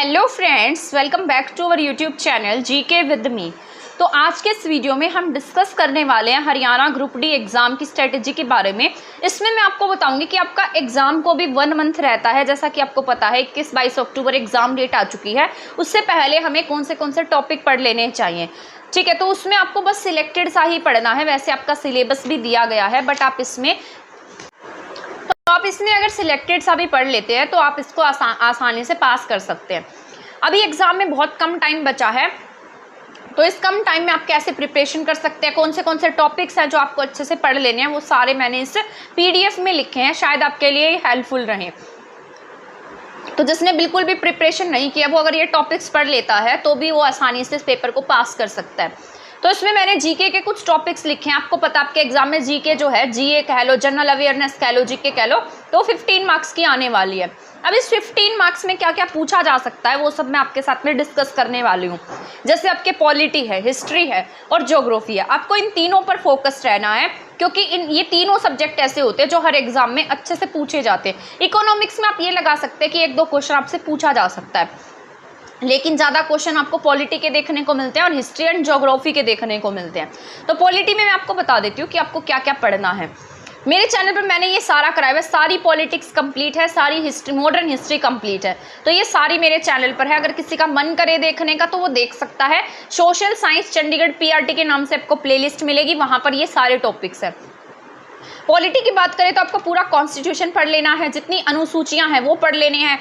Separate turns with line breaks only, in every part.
Hello friends, welcome back to our YouTube channel GK with me. तो आज के इस वीडियो में हम डिस्कस करने वाले हैं हरियाणा ग्रुप डी एग्ज़ाम की स्ट्रेटजी के बारे में। इसमें मैं आपको बताऊंगी कि आपका एग्ज़ाम को भी 1 मंथ रहता है, जैसा कि आपको पता है 21-22 अक्टूबर एग्ज़ाम डेट आ चुकी है। उससे पहले हमें कौन से टॉपिक पढ़ लेने चाहिए, ठीक है। तो उसमें आपको बस सिलेक्टेड सा ही पढ़ना है। वैसे आपका सिलेबस भी दिया गया है, बट आप इसमें अगर सिलेक्टेड सा भी पढ़ लेते हैं तो आप इसको आसानी से पास कर सकते हैं। अभी एग्ज़ाम में बहुत कम टाइम बचा है, तो इस कम टाइम में आप कैसे प्रिपरेशन कर सकते हैं, कौन से टॉपिक्स हैं जो आपको अच्छे से पढ़ लेने हैं, वो सारे मैंने इस PDF में लिखे हैं, शायद आपके लिए हेल्पफुल रहें। तो जिसने बिल्कुल भी प्रिपरेशन नहीं किया वो अगर ये टॉपिक्स पढ़ लेता है तो भी वो आसानी से इस पेपर को पास कर सकता है। तो इसमें मैंने जीके के कुछ टॉपिक्स लिखे हैं। आपको पता आपके एग्जाम में जीके जो है, जीए कह लो, जनरल अवेयरनेस कह लो, जीके कह लो, तो 15 मार्क्स की आने वाली है। अब इस 15 मार्क्स में क्या क्या पूछा जा सकता है वो सब मैं आपके साथ में डिस्कस करने वाली हूँ। जैसे आपके पॉलिटी है, हिस्ट्री है और ज्योग्राफी है। आपको इन तीनों पर फोकस रहना है, क्योंकि ये तीनों सब्जेक्ट ऐसे होते हैं जो हर एग्जाम में अच्छे से पूछे जाते हैं। इकोनॉमिक्स में आप ये लगा सकते हैं कि 1-2 क्वेश्चन आपसे पूछा जा सकता है, लेकिन ज़्यादा क्वेश्चन आपको पॉलिटी के देखने को मिलते हैं और हिस्ट्री एंड ज्योग्राफी के देखने को मिलते हैं। तो पॉलिटी में मैं आपको बता देती हूँ कि आपको क्या क्या पढ़ना है। मेरे चैनल पर मैंने ये सारा कराया है, सारी पॉलिटिक्स कंप्लीट है, सारी हिस्ट्री, मॉडर्न हिस्ट्री कंप्लीट है। तो ये सारी मेरे चैनल पर है। अगर किसी का मन करे देखने का तो वो देख सकता है। सोशल साइंस चंडीगढ़ PRT के नाम से आपको प्लेलिस्ट मिलेगी, वहाँ पर ये सारे टॉपिक्स हैं। पॉलिटी की बात करें तो आपको पूरा कॉन्स्टिट्यूशन पढ़ लेना है, जितनी अनुसूचियां हैं वो पढ़ लेने हैं,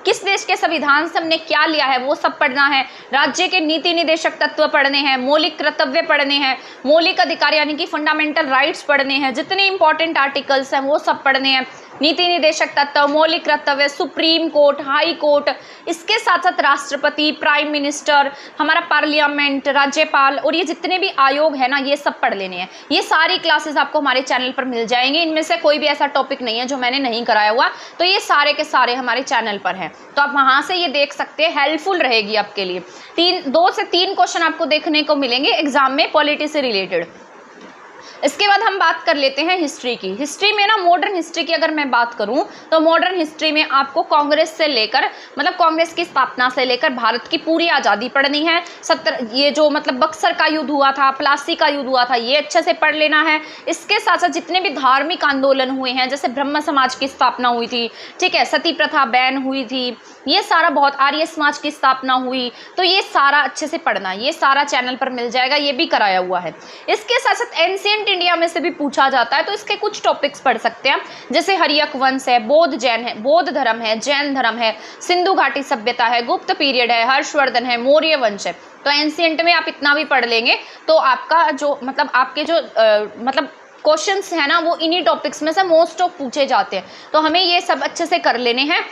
किस देश के संविधान से हमने क्या लिया है वो सब पढ़ना है, राज्य के नीति निदेशक तत्व पढ़ने हैं, मौलिक कर्तव्य पढ़ने हैं, मौलिक अधिकार यानी कि फंडामेंटल राइट्स पढ़ने हैं, जितने इंपॉर्टेंट आर्टिकल्स हैं वो सब पढ़ने हैं, नीति निदेशक तत्व, मौलिक कर्तव्य, सुप्रीम कोर्ट, हाई कोर्ट, इसके साथ साथ राष्ट्रपति, प्राइम मिनिस्टर, हमारा पार्लियामेंट, राज्यपाल और ये जितने भी आयोग है ना, ये सब पढ़ लेने हैं। ये सारी क्लासेस आपको हमारे चैनल पर मिल जाएंगे। इनमें से कोई भी ऐसा टॉपिक नहीं है जो मैंने नहीं कराया हुआ, तो ये सारे के सारे हमारे चैनल पर हैं। तो आप वहाँ से ये देख सकते हैं, हेल्पफुल रहेगी आपके लिए। 2 से 3 क्वेश्चन आपको देखने को मिलेंगे एग्जाम में पॉलिटी से रिलेटेड। इसके बाद हम बात कर लेते हैं हिस्ट्री की। हिस्ट्री में ना, मॉडर्न हिस्ट्री की अगर मैं बात करूं तो मॉडर्न हिस्ट्री में आपको कांग्रेस से लेकर, मतलब कांग्रेस की स्थापना से लेकर भारत की पूरी आज़ादी पढ़नी है। ये जो मतलब बक्सर का युद्ध हुआ था, प्लासी का युद्ध हुआ था, ये अच्छे से पढ़ लेना है। इसके साथ साथ जितने भी धार्मिक आंदोलन हुए हैं, जैसे ब्रह्म समाज की स्थापना हुई थी, ठीक है, सती प्रथा बैन हुई थी, ये सारा बहुत, आर्य समाज की स्थापना हुई, तो ये सारा अच्छे से पढ़ना, ये सारा चैनल पर मिल जाएगा, ये भी कराया हुआ है। इसके साथ साथ एंशिएंट इंडिया में से भी पूछा जाता है, तो इसके कुछ टॉपिक्स पढ़ सकते हैं, जैसे हर्यक वंश है, बौद्ध धर्म है, जैन धर्म है, सिंधु घाटी सभ्यता है, गुप्त पीरियड है, हर्षवर्धन है, मौर्य वंश है। तो एंशिएंट में आप इतना भी पढ़ लेंगे तो आपका जो मतलब आपके जो मतलब क्वेश्चंस है ना, वो इन्हीं टॉपिक्स में से मोस्ट ऑफ पूछे जाते हैं। तो हमें ये सब अच्छे से कर लेने हैं।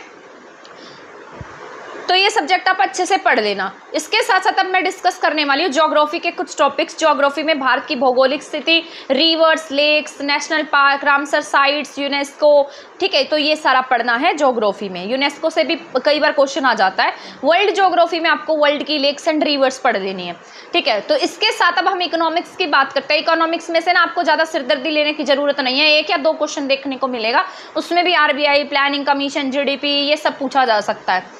तो ये सब्जेक्ट आप अच्छे से पढ़ लेना। इसके साथ साथ अब मैं डिस्कस करने वाली हूँ ज्योग्राफी के कुछ टॉपिक्स। ज्योग्राफी में भारत की भौगोलिक स्थिति, rivers, lakes, national park, Ramsar sites, UNESCO, ठीक है, तो ये सारा पढ़ना है ज्योग्राफी में। यूनेस्को से भी कई बार क्वेश्चन आ जाता है। वर्ल्ड ज्योग्राफी में आपको वर्ल्ड की लेक्स एंड रिवर्स पढ़ लेनी है, ठीक है। तो इसके साथ अब हम इकोनॉमिक्स की बात करते हैं। इकोनॉमिक्स में से ना आपको ज़्यादा सिरदर्दी लेने की जरूरत नहीं है, 1 या 2 क्वेश्चन देखने को मिलेगा। उसमें भी RBI, प्लानिंग कमीशन, GDP, ये सब पूछा जा सकता है,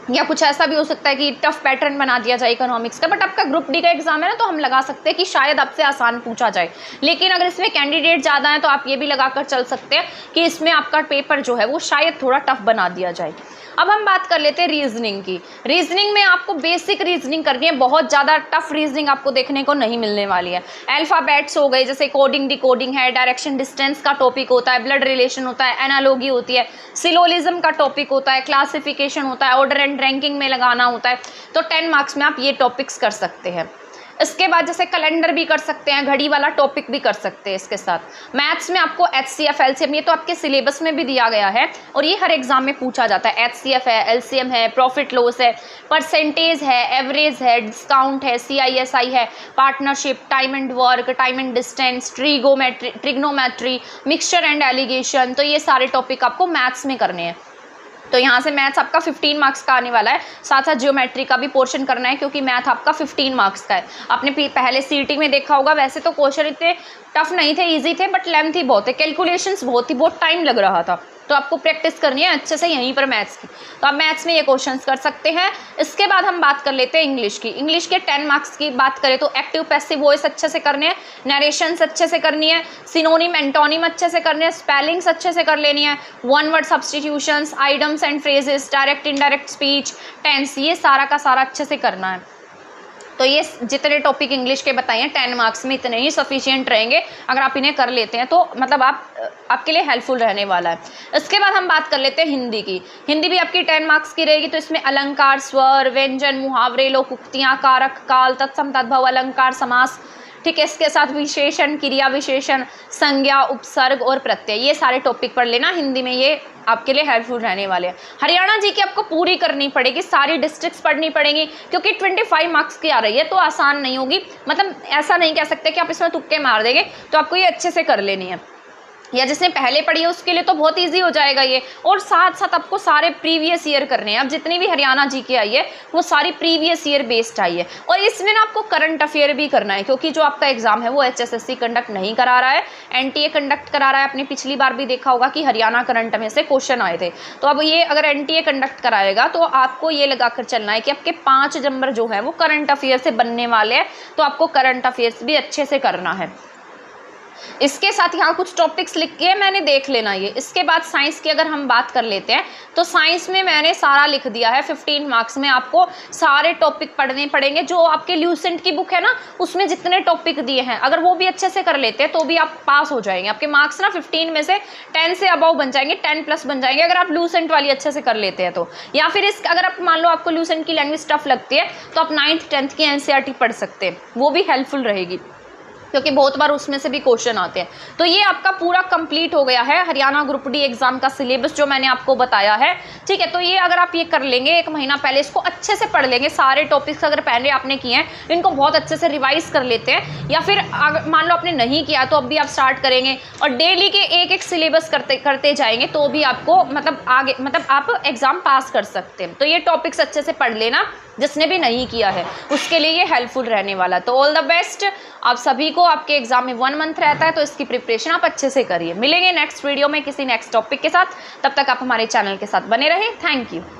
या कुछ ऐसा भी हो सकता है कि टफ पैटर्न बना दिया जाए इकोनॉमिक्स का। बट आपका ग्रुप डी का एग्जाम है ना, तो हम लगा सकते हैं कि शायद आपसे आसान पूछा जाए। लेकिन अगर इसमें कैंडिडेट ज़्यादा है तो आप ये भी लगाकर चल सकते हैं कि इसमें आपका पेपर जो है वो शायद थोड़ा टफ बना दिया जाए। अब हम बात कर लेते हैं रीजनिंग की। रीजनिंग में आपको बेसिक रीजनिंग करनी है, बहुत ज़्यादा टफ रीजनिंग आपको देखने को नहीं मिलने वाली है। अल्फ़ाबेट्स हो गए, जैसे कोडिंग, डिकोडिंग है, डायरेक्शन डिस्टेंस का टॉपिक होता है, ब्लड रिलेशन होता है, एनालॉजी होती है, सिलोलिज्म का टॉपिक होता है, क्लासिफिकेशन होता है, ऑर्डर एंड रैंकिंग में लगाना होता है। तो 10 मार्क्स में आप ये टॉपिक्स कर सकते हैं। इसके बाद जैसे कैलेंडर भी कर सकते हैं, घड़ी वाला टॉपिक भी कर सकते हैं। इसके साथ मैथ्स में आपको HCF, LCM, ये तो आपके सिलेबस में भी दिया गया है और ये हर एग्जाम में पूछा जाता है। HCF है, LCM है, प्रॉफिट लॉस है, परसेंटेज है, एवरेज है, डिस्काउंट है, CISI है, partnership, time and work, time and distance, trigonometry, mixture and allegation, तो ये सारे टॉपिक आपको मैथ्स में करने हैं। तो यहाँ से मैथ्स आपका 15 मार्क्स का आने वाला है। साथ साथ ज्योमेट्री का भी पोर्शन करना है, क्योंकि मैथ आपका 15 मार्क्स का है। आपने पहले CET में देखा होगा, वैसे तो क्वेश्चन इतने टफ नहीं थे, इजी थे, बट लेंथी बहुत है, कैलकुलेशंस बहुत टाइम लग रहा था। तो आपको प्रैक्टिस करनी है अच्छे से यहीं पर मैथ्स की। तो आप मैथ्स में ये क्वेश्चंस कर सकते हैं। इसके बाद हम बात कर लेते हैं इंग्लिश की। इंग्लिश के 10 मार्क्स की बात करें तो एक्टिव पैसिव वॉइस अच्छे से करने हैं, नरेशंस अच्छे से करनी है, सिनोनिम एंटोनिम अच्छे से करने हैं, स्पेलिंग्स अच्छे से कर लेनी है, one word substitutions, idioms and phrases, direct indirect speech, tense, ये सारा का सारा अच्छे से करना है। तो ये जितने टॉपिक इंग्लिश के बताए हैं 10 मार्क्स में इतने ही सफिशिएंट रहेंगे। अगर आप इन्हें कर लेते हैं तो मतलब आपके लिए हेल्पफुल रहने वाला है। इसके बाद हम बात कर लेते हैं हिंदी की। हिंदी भी आपकी 10 मार्क्स की रहेगी। तो इसमें अलंकार, स्वर, व्यंजन, मुहावरे, लोकोक्तियाँ, कारक, काल, तत्सम, तद्भव, अलंकार, समास, ठीक है, इसके साथ विशेषण, क्रिया विशेषण, संज्ञा, उपसर्ग और प्रत्यय, ये सारे टॉपिक पढ़ लेना हिंदी में, ये आपके लिए हेल्पफुल रहने वाले हैं। हरियाणा जी की आपको पूरी करनी पड़ेगी, सारी डिस्ट्रिक्ट्स पढ़नी पड़ेंगी क्योंकि 25 मार्क्स की आ रही है तो आसान नहीं होगी। मतलब ऐसा नहीं कह सकते कि आप इसमें तुक्के मार देंगे, तो आपको ये अच्छे से कर लेनी है। या जिसने पहले पढ़ी है उसके लिए तो बहुत इजी हो जाएगा ये। और साथ साथ आपको सारे प्रीवियस ईयर करने हैं। अब जितनी भी हरियाणा जी की आई है वो सारी प्रीवियस ईयर बेस्ड आई है। और इसमें ना आपको करंट अफेयर भी करना है क्योंकि जो आपका एग्जाम है वो HSSC कंडक्ट नहीं करा रहा है, NTA कंडक्ट करा रहा है। आपने पिछली बार भी देखा होगा कि हरियाणा करंट में से क्वेश्चन आए थे। तो अब ये अगर NTA कंडक्ट कराएगा तो आपको ये लगा कर चलना है कि आपके 5 नंबर जो है वो करंट अफेयर से बनने वाले हैं। तो आपको करंट अफेयर्स भी अच्छे से करना है। इसके साथ यहाँ कुछ टॉपिक्स लिख के मैंने देख लेना ये। इसके बाद साइंस की अगर हम बात कर लेते हैं तो साइंस में मैंने सारा लिख दिया है। 15 मार्क्स में आपको सारे टॉपिक पढ़ने पड़ेंगे। जो आपके ल्यूसेंट की बुक है ना उसमें जितने टॉपिक दिए हैं अगर वो भी अच्छे से कर लेते हैं तो भी आप पास हो जाएंगे। आपके मार्क्स ना 15 में से 10 से अबव बन जाएंगे, 10+ बन जाएंगे अगर आप ल्यूसेंट वाली अच्छे से कर लेते हैं तो। या फिर इस अगर आप मान लो आपको ल्यूसेंट की लैंग्वेज टफ लगती है तो आप 9th 10th की NCERT पढ़ सकते हैं, वो भी हेल्पफुल रहेगी क्योंकि बहुत बार उसमें से भी क्वेश्चन आते हैं। तो ये आपका पूरा कंप्लीट हो गया है हरियाणा ग्रुप डी एग्जाम का सिलेबस जो मैंने आपको बताया है, ठीक है। तो ये अगर आप ये कर लेंगे 1 महीना पहले, इसको अच्छे से पढ़ लेंगे, सारे टॉपिक्स अगर पहले आपने किए हैं इनको बहुत अच्छे से रिवाइज कर लेते हैं। या फिर अगर मान लो आपने नहीं किया तो अब भी आप स्टार्ट करेंगे और डेली के एक सिलेबस करते जाएंगे तो भी आपको मतलब आगे मतलब आप एग्जाम पास कर सकते हैं। तो ये टॉपिक्स अच्छे से पढ़ लेना, जिसने भी नहीं किया है उसके लिए ये हेल्पफुल रहने वाला। तो ऑल द बेस्ट आप सभी को। आपके एग्जाम में 1 मंथ रहता है तो इसकी प्रिपरेशन आप अच्छे से करिए। मिलेंगे नेक्स्ट वीडियो में किसी नेक्स्ट टॉपिक के साथ, तब तक आप हमारे चैनल के साथ बने रहें। Thank you.